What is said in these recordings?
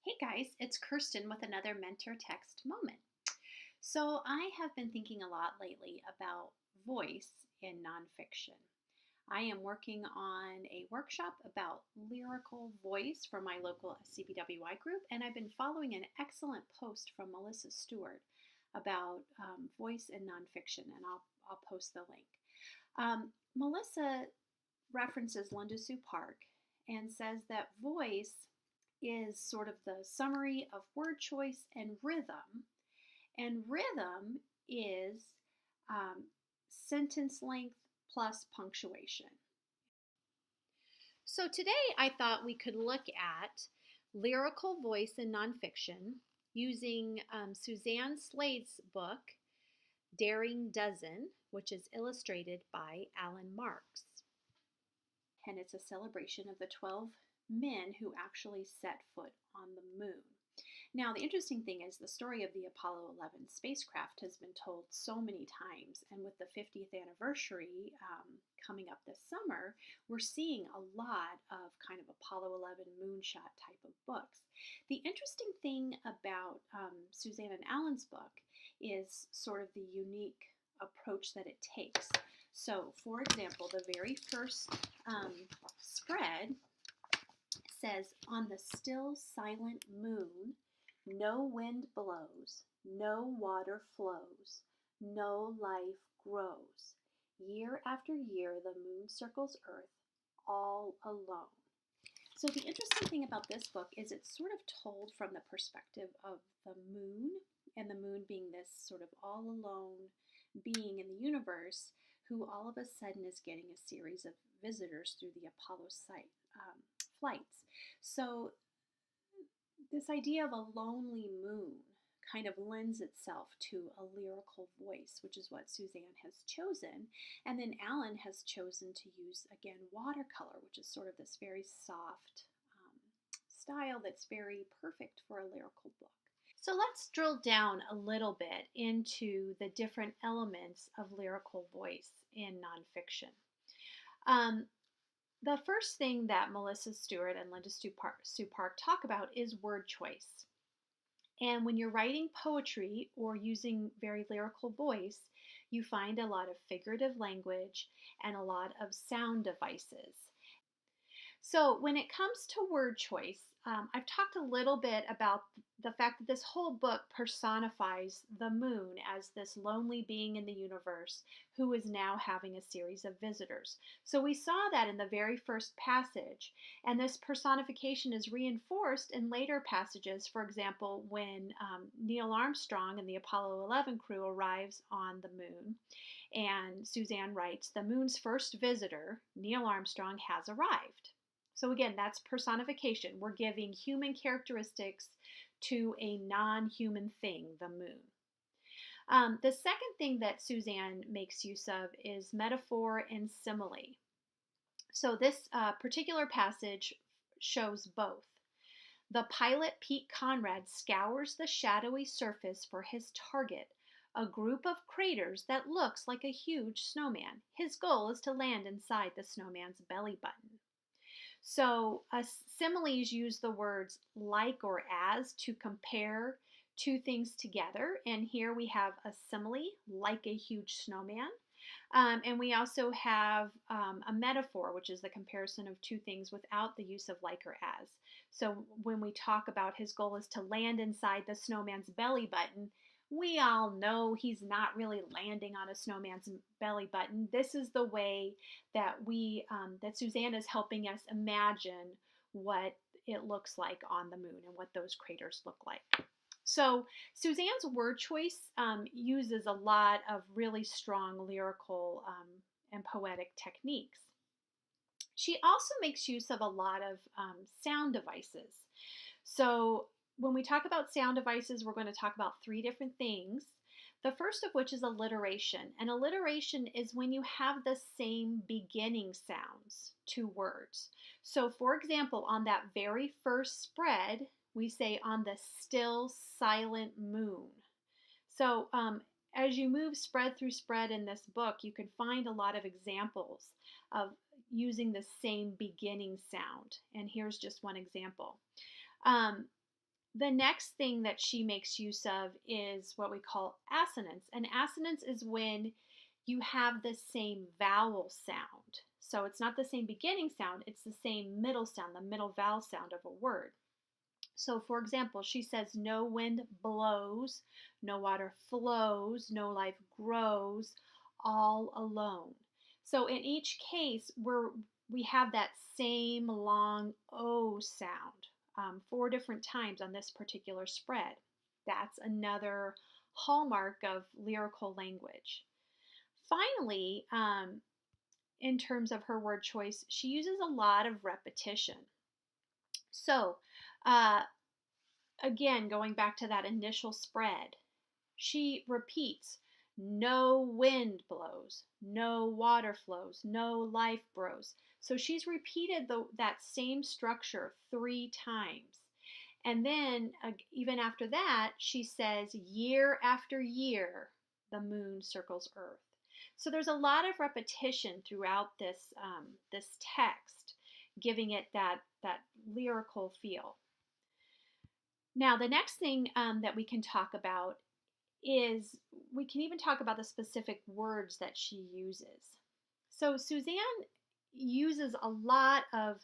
Hey guys, it's Kirsten with another Mentor Text Moment. So, I have been thinking a lot lately about voice in nonfiction. I am working on a workshop about lyrical voice for my local CBWI group, and I've been following an excellent post from Melissa Stewart about voice in nonfiction, and I'll post the link. Melissa references Linda Sue Park and says that voice is sort of the summary of word choice and rhythm. And rhythm is sentence length plus punctuation. So today I thought we could look at lyrical voice in nonfiction using Suzanne Slade's book, Daring Dozen, which is illustrated by Alan Marks. And it's a celebration of the 12 men who actually set foot on the moon. Now, the interesting thing is the story of the Apollo 11 spacecraft has been told so many times, and with the 50th anniversary coming up this summer, we're seeing a lot of kind of Apollo 11 moonshot type of books. The interesting thing about Suzanne and Alan's book is sort of the unique approach that it takes. So, for example, the very first spread says, "On the still silent moon, no wind blows, no water flows, no life grows. Year after year, the moon circles Earth all alone." So the interesting thing about this book is it's sort of told from the perspective of the moon, and the moon being this sort of all alone being in the universe who all of a sudden is getting a series of visitors through the Apollo flights. So this idea of a lonely moon kind of lends itself to a lyrical voice, which is what Suzanne has chosen. And then Alan has chosen to use, again, watercolor, which is sort of this very soft style that's very perfect for a lyrical book. So let's drill down a little bit into the different elements of lyrical voice in nonfiction. The first thing that Melissa Stewart and Linda Sue Park talk about is word choice. And when you're writing poetry or using very lyrical voice, you find a lot of figurative language and a lot of sound devices. So when it comes to word choice, I've talked a little bit about the fact that this whole book personifies the moon as this lonely being in the universe who is now having a series of visitors. So we saw that in the very first passage, and this personification is reinforced in later passages. For example, when Neil Armstrong and the Apollo 11 crew arrives on the moon, and Suzanne writes, "The moon's first visitor, Neil Armstrong, has arrived." So again, that's personification. We're giving human characteristics to a non-human thing, the moon. The second thing that Suzanne makes use of is metaphor and simile. So this particular passage shows both. The pilot, Pete Conrad, scours the shadowy surface for his target, a group of craters that looks like a huge snowman. His goal is to land inside the snowman's belly button. So similes use the words like or as to compare two things together. And here we have a simile, like a huge snowman. And we also have a metaphor, which is the comparison of two things without the use of like or as. So when we talk about his goal is to land inside the snowman's belly button, we all know he's not really landing on a snowman's belly button. This is the way that that Suzanne is helping us imagine what it looks like on the moon and what those craters look like. So Suzanne's word choice uses a lot of really strong lyrical and poetic techniques. She also makes use of a lot of sound devices. So when we talk about sound devices, we're going to talk about three different things. The first of which is alliteration. And alliteration is when you have the same beginning sounds to words. So for example, on that very first spread, we say "on the still silent moon." So as you move spread through spread in this book, you can find a lot of examples of using the same beginning sound. And here's just one example. The next thing that she makes use of is what we call assonance. And assonance is when you have the same vowel sound. So it's not the same beginning sound, it's the same middle sound, the middle vowel sound of a word. So for example, she says, no wind blows, no water flows, no life grows, all alone. So in each case, we have that same long O sound 4 different times on this particular spread. That's another hallmark of lyrical language. Finally, in terms of her word choice, she uses a lot of repetition. So, again, going back to that initial spread, she repeats, no wind blows, no water flows, no life grows. So she's repeated that same structure 3 times. And then, even after that, she says, year after year, the moon circles Earth. So there's a lot of repetition throughout this text, giving it that lyrical feel. Now, the next thing that we can talk about is we can even talk about the specific words that she uses. So Suzanne uses a lot of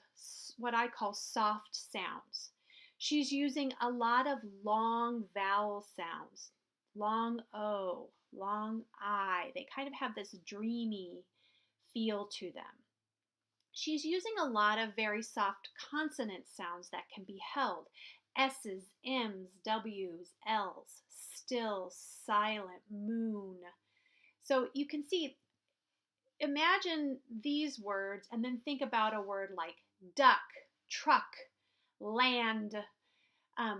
what I call soft sounds. She's using a lot of long vowel sounds, long O, long I. They kind of have this dreamy feel to them. She's using a lot of very soft consonant sounds that can be held. S's, M's, W's, L's, still, silent, moon. So you can see, imagine these words and then think about a word like duck, truck, land,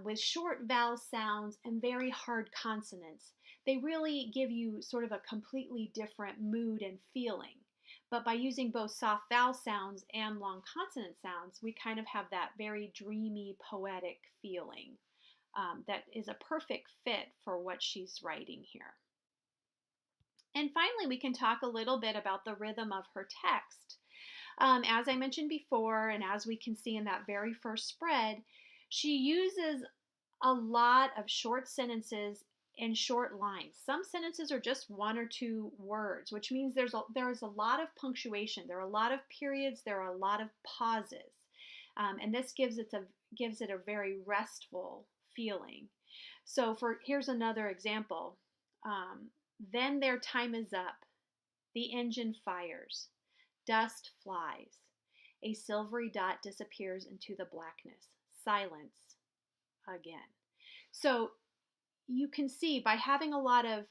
with short vowel sounds and very hard consonants. They really give you sort of a completely different mood and feeling. But by using both soft vowel sounds and long consonant sounds, we kind of have that very dreamy, poetic feeling that is a perfect fit for what she's writing here. And finally, we can talk a little bit about the rhythm of her text. As I mentioned before, and as we can see in that very first spread, she uses a lot of short sentences and short lines. Some sentences are just 1 or 2 words, which means there is a lot of punctuation. There are a lot of periods. There are a lot of pauses. And this gives it a very restful feeling. So here's another example. Then their time is up. The engine fires. Dust flies. A silvery dot disappears into the blackness. Silence again. So you can see by having a lot of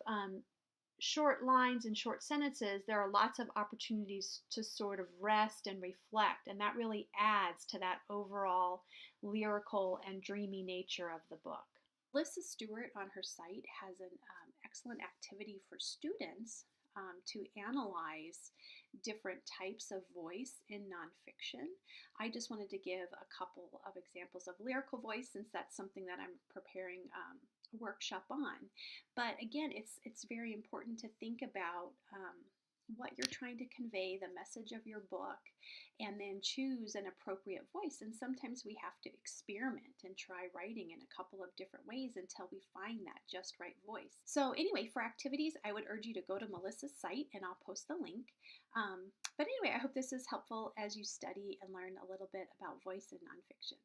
short lines and short sentences, there are lots of opportunities to sort of rest and reflect, and that really adds to that overall lyrical and dreamy nature of the book. Melissa Stewart on her site has an excellent activity for students to analyze different types of voice in nonfiction. I just wanted to give a couple of examples of lyrical voice since that's something that I'm preparing a workshop on. But again, it's very important to think about what you're trying to convey, the message of your book, and then choose an appropriate voice. And sometimes we have to experiment and try writing in a couple of different ways until we find that just right voice. So anyway, for activities, I would urge you to go to Melissa's site, and I'll post the link. But anyway, I hope this is helpful as you study and learn a little bit about voice in nonfiction.